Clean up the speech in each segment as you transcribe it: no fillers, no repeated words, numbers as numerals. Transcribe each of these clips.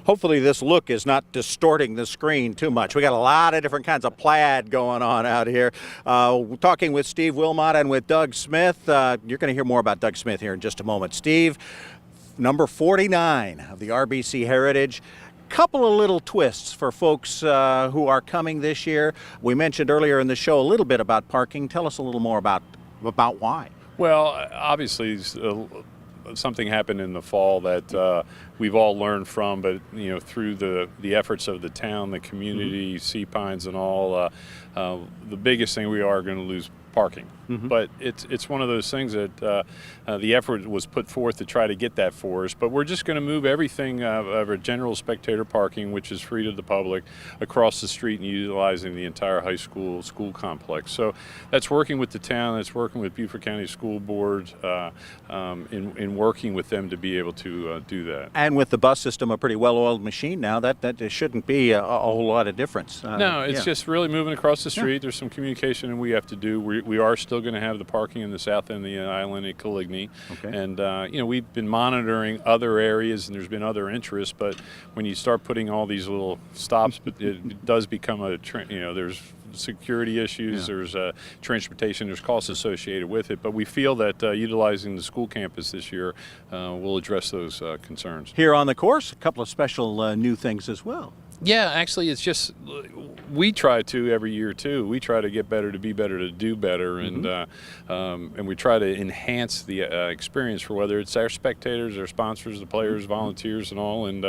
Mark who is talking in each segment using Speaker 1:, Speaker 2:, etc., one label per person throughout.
Speaker 1: Hopefully this look is not distorting the screen too much. We got a lot of different kinds of plaid going on out here. Talking with Steve Wilmot and with Doug Smith. You're going to hear more about Doug Smith here in just a moment. Steve, number 49 of the RBC Heritage. Couple of little twists for folks who are coming this year. We mentioned earlier in the show a little bit about parking. Tell us a little more about why.
Speaker 2: Well, obviously something happened in the fall that we've all learned from, but through the efforts of the town, the community, Sea Pines and all, the biggest thing, we are going to lose parking. But it's one of those things that the effort was put forth to try to get that for us. But we're just going to move everything of our general spectator parking, which is free to the public, across the street and utilizing the entire high school complex. So that's working with the town, that's working with Beaufort County School Board, in working with them to be able to do that.
Speaker 1: And with the bus system, a pretty well-oiled machine now, that shouldn't be a whole lot of difference.
Speaker 2: No, it's just really moving across the street. There's some communication we have to do. We are still going to have the parking in the south end of the island at Coligny. Okay. And we've been monitoring other areas, and there's been other interests, but when you start putting all these little stops, it does become there's security issues, there's transportation, there's costs associated with it, but we feel that utilizing the school campus this year will address those concerns.
Speaker 1: Here on the course, a couple of special new things as well.
Speaker 2: Yeah, actually, it's just, we try to every year too. We try to get better, to be better, to do better, and we try to enhance the experience for whether it's our spectators, our sponsors, the players, volunteers, and all. And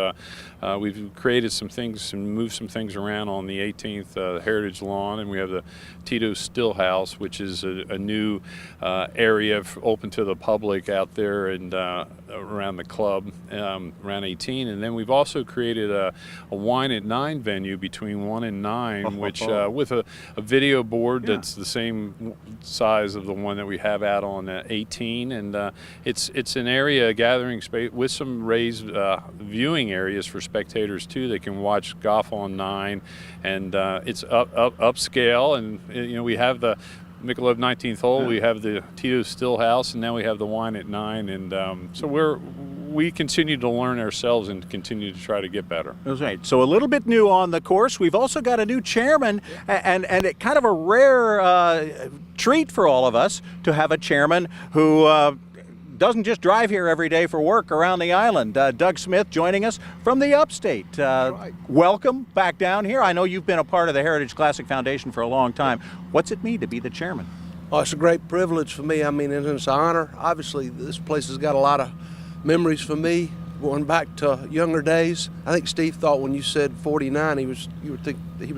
Speaker 2: we've created some things and moved some things around on the 18th Heritage Lawn, and we have the Tito's Still House, which is a new area open to the public out there and around the club, around 18. And then we've also created a wine at 9 venue between 1 and 9, which with a video board that's the same size of the one that we have out on 18, and it's an area, a gathering space with some raised viewing areas for spectators too. They can watch golf on 9, and it's upscale, and we have the Michelob 19th hole, we have the Tito's Still House, and now we have the wine at 9, and so we continue to learn ourselves and continue to try to get better.
Speaker 1: That's right. So a little bit new on the course. We've also got a new chairman, and it kind of a rare treat for all of us to have a chairman who doesn't just drive here every day for work around the island. Doug Smith joining us from the upstate. Welcome back down here. I know you've been a part of the Heritage Classic Foundation for a long time. What's it mean to be the chairman?
Speaker 3: Oh, it's a great privilege for me. I mean, and it's an honor. Obviously, this place has got a lot of memories for me going back to younger days. I think Steve thought when you said 49, he was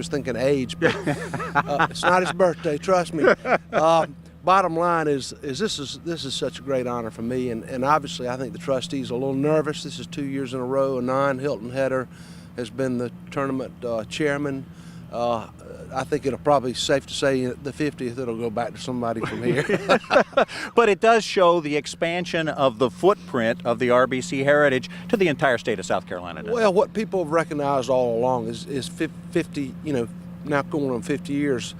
Speaker 3: thinking age, but it's not his birthday. Trust me. Bottom line is this is such a great honor for me, and obviously I think the trustees are a little nervous. This is 2 years in a row. Hilton Header has been the tournament chairman. I think it'll probably be safe to say the 50th it'll go back to somebody from here.
Speaker 1: But it does show the expansion of the footprint of the RBC Heritage to the entire state of South Carolina.
Speaker 3: Well, what people have recognized all along is 50, now going on 50 years.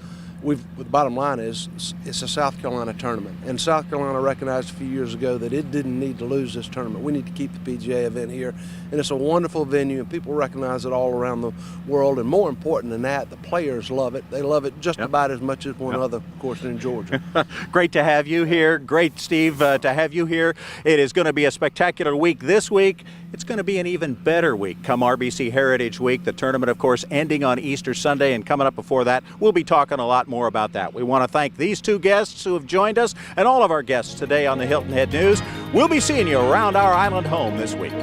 Speaker 3: The bottom line is it's a South Carolina tournament, and South Carolina recognized a few years ago that it didn't need to lose this tournament. We need to keep the PGA event here, and it's a wonderful venue, and people recognize it all around the world, and more important than that, the players love it. They love it just about as much as one other course in Georgia.
Speaker 1: Great to have you here. Great, Steve, to have you here. It is going to be a spectacular week this week. It's going to be an even better week come RBC Heritage Week. The tournament, of course, ending on Easter Sunday, and coming up before that, we'll be talking a lot more about that. We want to thank these two guests who have joined us and all of our guests today on the Hilton Head News. We'll be seeing you around our island home this week.